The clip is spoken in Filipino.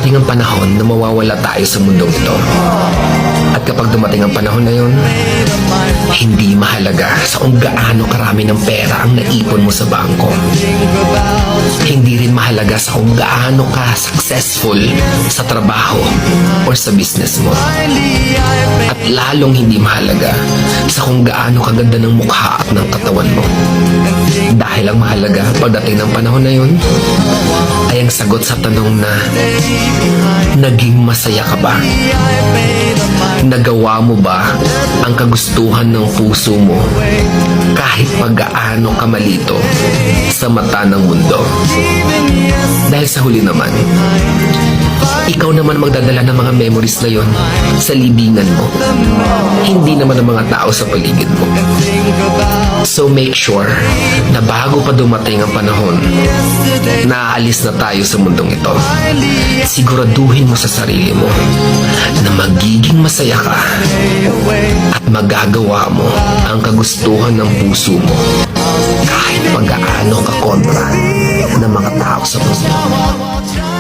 darating ang panahon na mawawala tayo sa mundong ito. At kapag dumating ang panahon na yun, hindi mahalaga sa kung gaano karami ng pera ang naipon mo sa bangko. Hindi rin mahalaga sa kung gaano ka successful sa trabaho or sa business mo. At lalong hindi mahalaga sa kung gaano kaganda ng mukha at ng katawan mo. Dahil ang mahalaga pagdating ng panahon na yun ay ang sagot sa tanong na naging masaya ka ba? Nagawa mo ba ang kagustuhan ng puso mo kahit pag-gaano ka malito sa mata ng mundo? Dahil sa huli naman, ikaw naman magdadala ng mga memories na yon sa libingan mo. Hindi naman ang mga tao sa paligid mo. So make sure na bago pa dumating ang panahon na aalis na tayo sa mundong ito, siguraduhin mo sa sarili mo na magiging masaya ka at magagawa mo ang kagustuhan ng puso mo kahit pag-gaano ka kontra ng mga tao sa mundo.